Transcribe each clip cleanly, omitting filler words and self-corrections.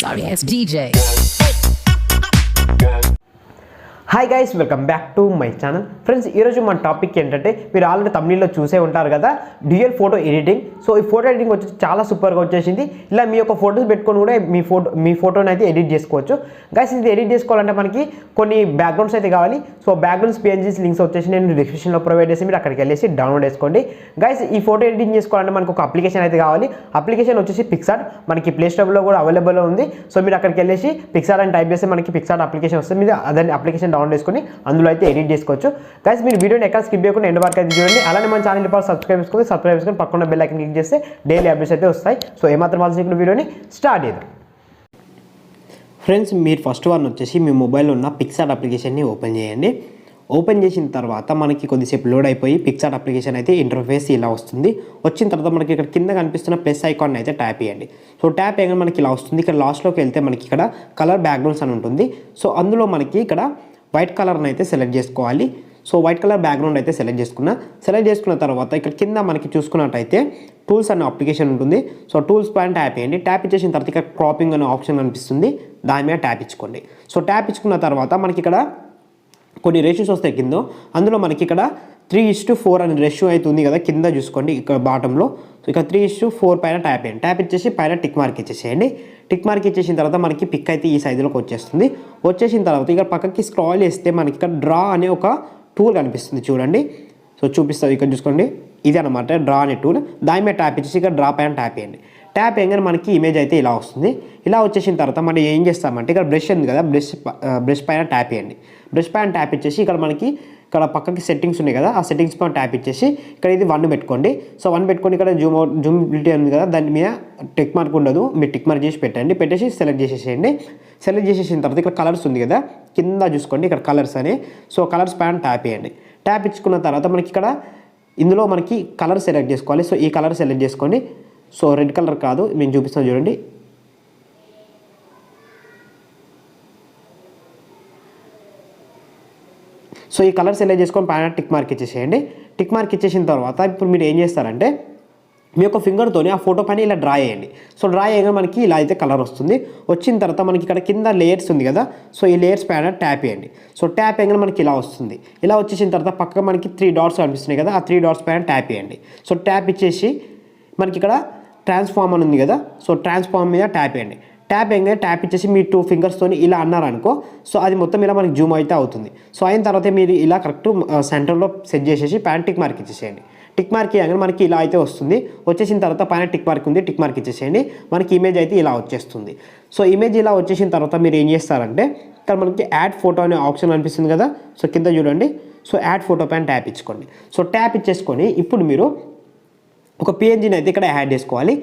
Sorry ass DJ. Hi guys, welcome back to my channel. Friends, ఈరోజు మన topic ఏంటంటే మీరు ఆల్రెడీ తమిళలో చూసే ఉంటారు కదా, డ్యూయల్ ఫోటో ఎడిటింగ్. సో ఈ ఫోటో ఎడిటింగ్ వచ్చి చాలా సూపర్గా వచ్చేసింది. ఇలా మీ యొక్క ఫోటోస్ పెట్టుకొని కూడా మీ ఫోటోని అయితే ఎడిట్ చేసుకోవచ్చు. గైస్, ఇది ఎడిట్ చేసుకోవాలంటే మనకి కొన్ని బ్యాక్గ్రౌండ్స్ అయితే కావాలి. సో బ్యాక్గ్రౌండ్స్ పిఎన్జీస్ లింక్స్ వచ్చేసి నేను డిస్క్రిప్షన్లో ప్రొవైడ్ చేసి మీరు అక్కడికి వెళ్ళేసి డౌన్లోడ్ చేసుకోండి. గైస్, ఈ ఫోటో ఎడిటింగ్ చేసుకోవాలంటే మనకు ఒక అప్లికేషన్ అయితే కావాలి. అప్లికేషన్ వచ్చేసి PicsArt. మనకి ప్లే స్టోర్లో కూడా అవైలబుల్ ఉంది. సో మీరు అక్కడికి వెళ్ళేసి PicsArt అని టైప్ చేస్తే మనకి PicsArt అప్లికేషన్ వస్తుంది. మీరు అదే అప్లికేషన్ డౌన్లోడ్ చేసుకొని అందులో అయితే ఎడిట్ చేసుకోవచ్చు. గైస్, మీరు వీడియోని ఎక్కడ స్కిప్ చేయకుండా ఎండ్ వరకు అయితే చూడండి. అలానే మన ఛానల్ ఇప్పుడు సబ్స్క్రైబ్ చేసుకొని పక్కన బెల్ ఐకాన్ క్లిక్ చేస్తే డైలీ అప్డేట్స్ అయితే వస్తాయి. సో ఏమాత్రం ఆలోచించిన వీడియోని స్టార్ట్ చేద్దాం. ఫ్రెండ్స్, మీరు ఫస్ట్ వన్ వచ్చేసి మీ మొబైల్లో ఉన్న PicsArt అప్లికేషన్ని ఓపెన్ చేయండి. ఓపెన్ చేసిన తర్వాత మనకి కొద్దిసేపు లోడ్ అయిపోయి PicsArt అప్లికేషన్ అయితే ఇంటర్ఫేస్ ఇలా వస్తుంది. వచ్చిన తర్వాత మనకి ఇక్కడ కింద కనిపిస్తున్న ప్లస్ ఐకాన్ అయితే ట్యాప్ చేయండి. సో ట్యాప్ చేయగానే మనకి ఇలా వస్తుంది. ఇక్కడ లాస్ట్లోకి వెళ్తే మనకి ఇక్కడ కలర్ బ్యాక్గ్రౌండ్స్ అని ఉంటుంది. సో అందులో మనకి ఇక్కడ వైట్ కలర్ని అయితే సెలెక్ట్ చేసుకోవాలి. సో వైట్ కలర్ బ్యాక్గ్రౌండ్ అయితే సెలెక్ట్ చేసుకున్న తర్వాత ఇక్కడ కింద మనకి చూసుకున్నట్టయితే టూల్స్ అనే అప్లికేషన్ ఉంటుంది. సో టూల్స్ పైన ట్యాప్ చేయండి. ట్యాప్ ఇచ్చేసిన తర్వాత ఇక్కడ క్రాపింగ్ అనే ఆప్షన్ కనిపిస్తుంది. దాని మీద ట్యాప్ ఇచ్చుకోండి. సో ట్యాప్ ఇచ్చుకున్న తర్వాత మనకి ఇక్కడ కొన్ని రేషియోస్ వస్తాయి కింద. అందులో మనకి ఇక్కడ 3:4 అనే రేషియో అయితే ఉంది కదా, కింద చూసుకోండి ఇక్కడ బాటంలో. సో ఇక్కడ 3:4 పైన ట్యాప్ చేయండి. ట్యాప్ ఇచ్చేసి పైన టిక్ మార్క్ ఇచ్చేసేయండి. టిక్ మార్క్ ఇచ్చేసిన తర్వాత మనకి పిక్ అయితే ఈ సైజులోకి వచ్చేస్తుంది. వచ్చేసిన తర్వాత ఇక్కడ పక్కకి స్క్రాల్ చేస్తే మనకి ఇక్కడ డ్రా అనే ఒక టూల్ కనిపిస్తుంది చూడండి. సో చూపిస్తుంది ఇక్కడ చూసుకోండి. ఇది అనమాట డ్రా అనే టూల్. దాని మీద ట్యాప్ ఇచ్చేసి ఇక్కడ డ్రా పైన ట్యాప్ చేయండి. ట్యాప్ చేయగానే మనకి ఇమేజ్ అయితే ఇలా వస్తుంది. ఇలా వచ్చేసిన తర్వాత మనం ఏం చేస్తామంటే ఇక్కడ బ్రష్ ఉంది కదా, బ్రష్ పైన ట్యాప్ చేయండి. బ్రష్ పైన ట్యాప్ ఇచ్చేసి ఇక్కడ మనకి ఇక్కడ పక్కకి సెట్టింగ్స్ ఉన్నాయి కదా, ఆ సెట్టింగ్స్ పైన ట్యాప్ ఇచ్చేసి ఇక్కడ ఇది 1 పెట్టుకోండి. సో 1 పెట్టుకొని ఇక్కడ జూమబిలిటీ ఉంది కదా, దాని మీద టిక్ మార్క్ ఉండదు, మీరు టిక్ మార్క్ చేసి పెట్టండి. పెట్టేసి సెలెక్ట్ చేసేసేయండి. సెలెక్ట్ చేసేసిన తర్వాత ఇక్కడ కలర్స్ ఉంది కదా, కింద చూసుకోండి ఇక్కడ కలర్స్ అని. సో కలర్స్ పైన ట్యాప్ చేయండి. ట్యాప్ ఇచ్చుకున్న తర్వాత మనకి ఇక్కడ ఇందులో మనకి కలర్ సెలెక్ట్ చేసుకోవాలి. సో ఈ కలర్ సెలెక్ట్ చేసుకోండి. సో రెడ్ కలర్ కాదు, నేను చూపిస్తాను చూడండి. సో ఈ కలర్ సెలెక్ట్ చేసుకొని పైన టిక్ మార్క్ ఇచ్చేసేయండి. టిక్ మార్క్ ఇచ్చేసిన తర్వాత ఇప్పుడు మీరు ఏం చేస్తారంటే మీ యొక్క ఫింగర్తోని ఆ ఫోటో పైన ఇలా డ్రా చేయండి. సో డ్రా చేయగా మనకి ఇలా అయితే కలర్ వస్తుంది. వచ్చిన తర్వాత మనకి ఇక్కడ కింద లేయర్స్ ఉంది కదా, సో ఈ లేయర్స్ పైన ట్యాప్ చేయండి. సో ట్యాప్ చేయగానే మనకి ఇలా వస్తుంది. ఇలా వచ్చేసిన తర్వాత పక్కన మనకి 3 డాట్స్ కనిపిస్తున్నాయి కదా, ఆ 3 డాట్స్ పైన ట్యాప్ చేయండి. సో ట్యాప్ ఇచ్చేసి మనకి ఇక్కడ ట్రాన్స్ఫార్మ్ అని ఉంది కదా, సో ట్రాన్స్ఫార్మ్ మీద ట్యాప్ చేయండి. ట్యాప్ చేయగానే ట్యాప్ ఇచ్చేసి మీ 2 ఫింగర్స్తోని ఇలా అన్నారనుకో, సో అది మొత్తం ఇలా మనకి జూమ్ అయితే అవుతుంది. సో అయిన తర్వాత మీరు ఇలా కరెక్ట్ సెంటర్లో సెట్ చేసేసి పైన టిక్ మార్క్ ఇచ్చేసేయండి. టిక్ మార్క్ ఇవ్వగానే మనకి ఇలా అయితే వస్తుంది. వచ్చేసిన తర్వాత పైన టిక్ మార్క్ ఉంది, టిక్ మార్క్ ఇచ్చేసేయండి. మనకి ఇమేజ్ అయితే ఇలా వచ్చేస్తుంది. సో ఇమేజ్ ఇలా వచ్చేసిన తర్వాత మీరు ఏం చేస్తారంటే ఇక్కడ మనకి యాడ్ ఫోటో అనే ఆప్షన్ కనిపిస్తుంది కదా, సో కింద చూడండి. సో యాడ్ ఫోటో పైన ట్యాప్ ఇచ్చుకోండి. సో ట్యాప్ ఇచ్చేసుకొని ఇప్పుడు మీరు ఒక పిఎన్జీని అయితే ఇక్కడ యాడ్ చేసుకోవాలి.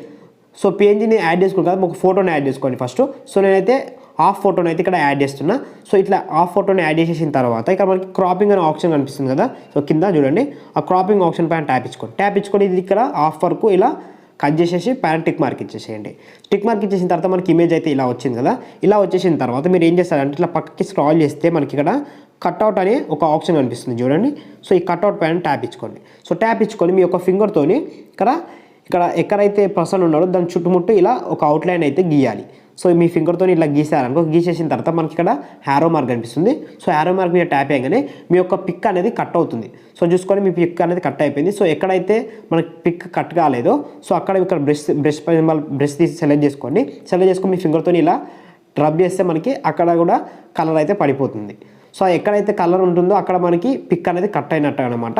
సో పిఎన్జీని యాడ్ చేసుకోవాలి కదా, ఒక ఫోటోని యాడ్ చేసుకోండి ఫస్ట్. సో నేనైతే హాఫ్ ఫోటోని అయితే ఇక్కడ యాడ్ చేస్తున్నా. సో ఇట్లా హాఫ్ ఫోటోని యాడ్ చేసేసిన తర్వాత ఇక్కడ మనకి క్రాపింగ్ అనే ఆప్షన్ కనిపిస్తుంది కదా, సో కింద చూడండి ఆ క్రాపింగ్ ఆప్షన్ పైన ట్యాప్ ఇచ్చుకోండి. ట్యాప్ ఇచ్చుకొని ఇది ఇక్కడ హాఫ్ వరకు ఇలా కట్ చేసేసి పైన టిక్ మార్క్ ఇచ్చేసేయండి. టిక్ మార్క్ ఇచ్చేసిన తర్వాత మనకి ఇమేజ్ అయితే ఇలా వచ్చింది కదా. ఇలా వచ్చేసిన తర్వాత మీరు ఏం చేస్తారంటే ఇట్లా పక్కకి స్క్రాల్ చేస్తే మనకి ఇక్కడ కట్అవుట్ అనే ఒక ఆప్షన్ కనిపిస్తుంది చూడండి. సో ఈ కట్అవుట్ పైన ట్యాప్ ఇచ్చుకోండి. సో ట్యాప్ ఇచ్చుకొని మీ యొక్క ఫింగర్తోని ఇక్కడ ఎక్కడైతే పర్సన్ ఉన్నాడో దాని చుట్టుముట్టు ఇలా ఒక అవుట్లైన్ అయితే గీయాలి. సో మీ ఫింగర్తో ఇట్లా గీసారనుకో, గీసేసిన తర్వాత మనకి ఇక్కడ హ్యారో మార్క్ కనిపిస్తుంది. సో హ్యారో మార్క్ మీద ట్యాప్ చేయగానే మీ యొక్క పిక్ అనేది కట్ అవుతుంది. సో చూసుకొని మీ పిక్ అనేది కట్ అయిపోయింది. సో ఎక్కడైతే మనకి పిక్ కట్ కాలేదో సో అక్కడ ఇక్కడ బ్రష్ తీసి సెలెక్ట్ చేసుకోండి. సెలెక్ట్ చేసుకొని మీ ఫింగర్తో ఇలా రబ్ చేస్తే మనకి అక్కడ కూడా కలర్ అయితే పడిపోతుంది. సో ఎక్కడైతే కలర్ ఉంటుందో అక్కడ మనకి పిక్ అనేది కట్ అయినట్టు అనమాట.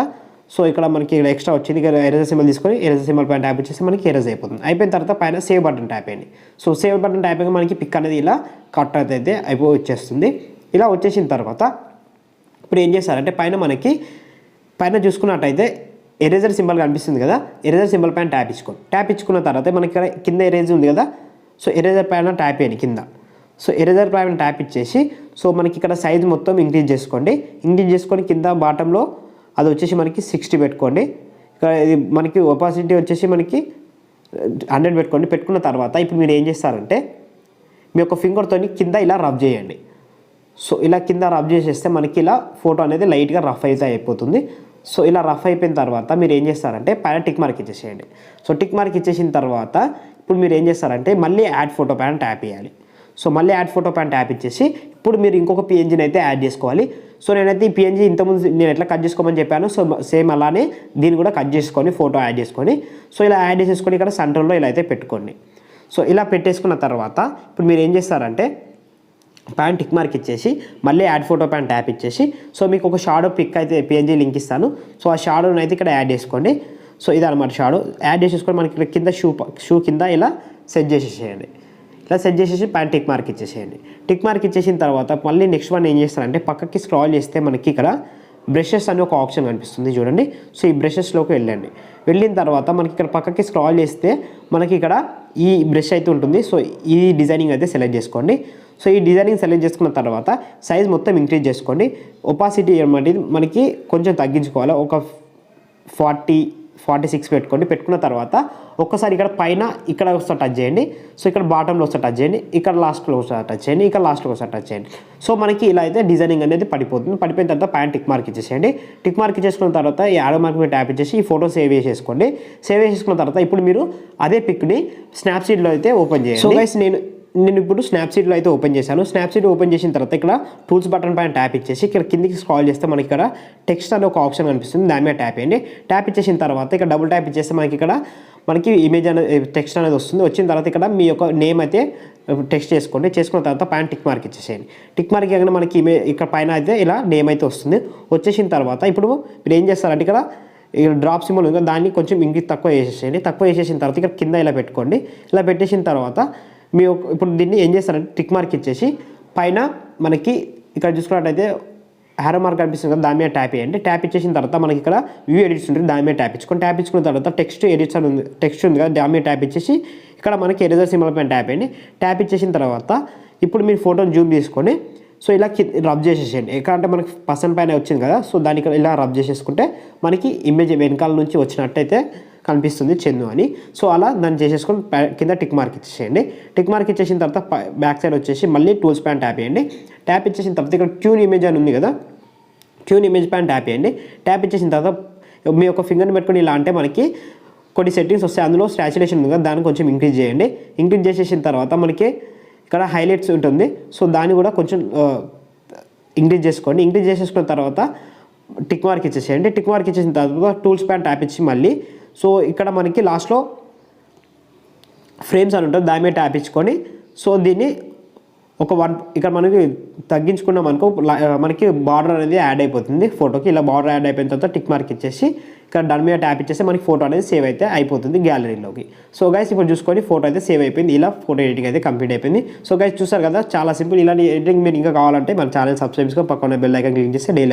సో ఇక్కడ మనకి ఇక్కడ ఎక్స్ట్రా వచ్చింది. ఇక్కడ ఎరేజర్ సింబల్ తీసుకొని ఎరేజర్ సింబల్ పైన ట్యాప్ ఇచ్చేసి మనకి ఎరేజ్ అయిపోతుంది. అయిపోయిన తర్వాత పైన సేవ్ బటన్ ట్యాప్ చేయండి. సో సేవ్ బటన్ ట్యాప్ చేయగా మనకి పిక్ అనేది ఇలా కట్ అయితే వచ్చేస్తుంది. ఇలా వచ్చేసిన తర్వాత ఇప్పుడు ఏం చేస్తారంటే పైన చూసుకున్నట్టయితే ఎరేజర్ సింబల్ కనిపిస్తుంది కదా, ఎరేజర్ సింబల్ పైన ట్యాప్ ఇచ్చుకోండి. ట్యాప్ ఇచ్చుకున్న తర్వాత మనకి ఇక్కడ కింద ఎరేజ్ ఉంది కదా, సో ఎరేజర్ పైన ట్యాప్ చేయండి కింద. సో ఎరేజర్ పైన ట్యాప్ ఇచ్చేసి సో మనకి ఇక్కడ సైజ్ మొత్తం ఇంక్రీజ్ చేసుకోండి. ఇంక్రీజ్ చేసుకొని కింద బాటంలో అది వచ్చేసి మనకి 60 పెట్టుకోండి. ఇక్కడ ఇది మనకి ఒపాసిటీ వచ్చేసి మనకి 100 పెట్టుకోండి. పెట్టుకున్న తర్వాత ఇప్పుడు మీరు ఏం చేస్తారంటే మీ యొక్క ఫింగర్తో కింద ఇలా రబ్ చేయండి. సో ఇలా కింద రబ్ చేసేస్తే మనకి ఇలా ఫోటో అనేది లైట్గా రఫ్ అయితే అయిపోతుంది. సో ఇలా రఫ్ అయిపోయిన తర్వాత మీరు ఏం చేస్తారంటే పైన టిక్ మార్క్ ఇచ్చేసేయండి. సో టిక్ మార్క్ ఇచ్చేసిన తర్వాత ఇప్పుడు మీరు ఏం చేస్తారంటే మళ్ళీ యాడ్ ఫోటో పైన ట్యాప్ చేయాలి. సో మళ్ళీ యాడ్ ఫోటో పైన ట్యాప్ ఇచ్చేసి ఇప్పుడు మీరు ఇంకొక పిఎన్జీని అయితే యాడ్ చేసుకోవాలి. సో నేనైతే ఈ పిఎన్జీ ఇంతకుముందు నేను ఎట్లా కట్ చేసుకోమని చెప్పాను, సో సేమ్ అలానే దీన్ని కూడా కట్ చేసుకొని ఫోటో యాడ్ చేసుకొని సో ఇలా యాడ్ చేసేసుకొని ఇక్కడ సెంటర్లో ఇలా అయితే పెట్టుకోండి. సో ఇలా పెట్టేసుకున్న తర్వాత ఇప్పుడు మీరు ఏం చేస్తారంటే పైన టిక్ మార్క్ ఇచ్చేసి మళ్ళీ యాడ్ ఫోటో పైన ట్యాప్ ఇచ్చేసి సో మీకు ఒక షాడో పిక్ అయితే పిఎన్జీ లింక్ ఇస్తాను. సో ఆ షాడోని అయితే ఇక్కడ యాడ్ చేసుకోండి. సో ఇదన్నమాట షాడో యాడ్ చేసేసుకొని మనకి ఇక్కడ కింద షూ కింద ఇలా సెట్ చేసేసేయండి. ఇలా సెట్ చేసేసి పైన టిక్ మార్క్ ఇచ్చేసేయండి. టిక్ మార్క్ ఇచ్చేసిన తర్వాత మళ్ళీ నెక్స్ట్ వన్ ఏం చేస్తారంటే పక్కకి స్క్రాల్ చేస్తే మనకి ఇక్కడ బ్రషెస్ అని ఒక ఆప్షన్ కనిపిస్తుంది చూడండి. సో ఈ బ్రషెస్లోకి వెళ్ళండి. వెళ్ళిన తర్వాత మనకి ఇక్కడ పక్కకి స్క్రాల్ చేస్తే మనకి ఇక్కడ ఈ బ్రష్ అయితే ఉంటుంది. సో ఈ డిజైనింగ్ అయితే సెలెక్ట్ చేసుకోండి. సో ఈ డిజైనింగ్ సెలెక్ట్ చేసుకున్న తర్వాత సైజ్ మొత్తం ఇంక్రీజ్ చేసుకోండి. ఒపాసిటీ అనేది మనకి కొంచెం తగ్గించుకోవాలి. ఒక 46 పెట్టుకున్న తర్వాత ఒక్కసారి ఇక్కడ పైన ఇక్కడ ఒకసారి టచ్ చేయండి. సో ఇక్కడ బాటంలో ఒకసారి టచ్ చేయండి. ఇక్కడ లాస్ట్లో ఒకసారి టచ్ చేయండి. ఇక్కడ లాస్ట్లో ఒకసారి టచ్ చేయండి. సో మనకి ఇలా అయితే డిజైనింగ్ అనేది పడిపోతుంది. పడిపోయిన తర్వాత పైన టిక్ మార్క్ ఇచ్చేసేయండి. టిక్ మార్క్ ఇచ్చేసుకున్న తర్వాత ఈ యారో మార్క్ మీద ట్యాప్ ఇచ్చేసి ఈ ఫోటో సేవ్ చేసేసుకోండి. సేవ్ చేసేసుకున్న తర్వాత ఇప్పుడు మీరు అదే పిక్ని స్నాప్సీడ్లో అయితే ఓపెన్ చేయండి. సో గైస్ నేను ఇప్పుడు స్నాప్సీడ్లో అయితే ఓపెన్ చేశాను. స్నాప్సీడ్ ఓపెన్ చేసిన తర్వాత ఇక్కడ టూల్స్ బటన్ పైన ట్యాప్ ఇచ్చేసి ఇక్కడ కిందికి స్క్రాల్ చేస్తే మనకి ఇక్కడ టెక్స్ట్ అనే ఒక ఆప్షన్ కనిపిస్తుంది. దాని మీద ట్యాప్ చేయండి. ట్యాప్ ఇచ్చేసిన తర్వాత ఇక్కడ డబుల్ ట్యాప్ ఇచ్చేస్తే మనకి ఇమేజ్ అనేది టెక్స్ట్ అనేది వస్తుంది. వచ్చిన తర్వాత ఇక్కడ మీ యొక్క నేమ్ అయితే టెక్స్ట్ చేసుకోండి. చేసుకున్న తర్వాత పైన టిక్ మార్క్ ఇచ్చేసేయండి. టిక్ మార్క్ ఇవ్వగానే మనకి ఇక్కడ పైన అయితే ఇలా నేమ్ అయితే వస్తుంది. వచ్చేసిన తర్వాత ఇప్పుడు మీరు ఏం చేస్తారంటే ఇక్కడ డ్రాప్ సింబల్ ఉంది, దాన్ని కొంచెం ఇంగ్లీష్ తక్కువ వేసేసేయండి. తక్కువ వేసేసిన తర్వాత ఇక్కడ కింద ఇలా పెట్టుకోండి. ఇలా పెట్టేసిన తర్వాత మీ ఇప్పుడు దీన్ని ఏం చేస్తారంటే టిక్ మార్క్ ఇచ్చేసి పైన మనకి ఇక్కడ చూసుకున్నట్టయితే హ్యారో మార్క్ కనిపిస్తుంది కదా, దాని మీద ట్యాప్ చేయండి. ట్యాప్ ఇచ్చేసిన తర్వాత మనకి ఇక్కడ వ్యూ ఎడిట్స్ ఉంటుంది, దాని మీద ట్యాప్ ఇచ్చుకొని ట్యాప్ ఇచ్చుకున్న తర్వాత టెక్స్ట్ ఎడిట్స్ అని ఉంది, టెక్స్ట్ ఉంది కదా, దాని మీద ట్యాప్ ఇచ్చేసి ఇక్కడ మనకి ఎరేజర్ సింబల్ పైన ట్యాప్ చేయండి. ట్యాప్ ఇచ్చేసిన తర్వాత ఇప్పుడు మీరు ఫోటోని జూమ్ తీసుకొని సో ఇలా రబ్ చేసేసేయండి. ఎక్కడంటే మనకి పర్సన్ పైన వచ్చింది కదా, సో దానికి ఇలా రబ్ చేసేసుకుంటే మనకి ఇమేజ్ వెనకాల నుంచి వచ్చినట్టయితే కనిపిస్తుంది చందు అని. సో అలా దాన్ని చేసేసుకొని కింద టిక్ మార్క్ ఇచ్చేసేయండి. టిక్ మార్క్ ఇచ్చేసిన తర్వాత బ్యాక్ సైడ్ వచ్చేసి మళ్ళీ టూల్స్ పైన ట్యాప్ చేయండి. ట్యాప్ ఇచ్చేసిన తర్వాత ఇక్కడ ట్యూన్ ఇమేజ్ అని ఉంది కదా, ట్యూన్ ఇమేజ్ పైన ట్యాప్ చేయండి. ట్యాప్ ఇచ్చేసిన తర్వాత మీ యొక్క ఫింగర్ని పెట్టుకొని ఇలా అంటే మనకి కొన్ని సెట్టింగ్స్ వస్తాయి. అందులో స్టాచ్యురేషన్ ఉంది కదా, దాన్ని కొంచెం ఇంక్రీజ్ చేయండి. ఇంక్రీజ్ చేసేసిన తర్వాత మనకి ఇక్కడ హైలైట్స్ ఉంటుంది, సో దాన్ని కూడా కొంచెం ఇంక్రీజ్ చేసుకోండి. ఇంక్రీజ్ చేసేసుకున్న తర్వాత టిక్ మార్క్ ఇచ్చేసేయండి. టిక్ మార్క్ ఇచ్చేసిన తర్వాత టూల్స్ పైన ట్యాప్ ఇచ్చి మళ్ళీ సో ఇక్కడ మనకి లాస్ట్లో ఫ్రేమ్స్ అని ఉంటుంది, దాని మీద ట్యాప్ ఇచ్చుకొని సో దీన్ని ఒక ఇక్కడ మనకి తగ్గించుకున్నాం అనుకో మనకి బార్డర్ అనేది యాడ్ అయిపోతుంది ఫోటోకి. ఇలా బార్డర్ యాడ్ అయిపోయిన తర్వాత టిక్ మార్క్ ఇచ్చేసి ఇక్కడ దాని మీద ట్యాప్ ఇచ్చేసి మనకి ఫోటో అనేది సేవ్ అయితే అయిపోతుంది గ్యాలరీలోకి. సో గైస్ ఇప్పుడు చూసుకొని ఫోటో అయితే సేవ్ అయిపోయింది. ఇలా ఫోటో ఎడిటింగ్ అయితే కంప్లీట్ అయిపోయింది. సో గైస్ చూసారు కదా, చాలా సింపుల్. ఇలాంటి ఎడిటింగ్ మీరు ఇంకా కావాలంటే మన ఛానల్ సబ్స్క్రైబ్ చేసుకొని పక్కన బెల్ ఐకాన్ క్లిక్ చేస్తే డైలీ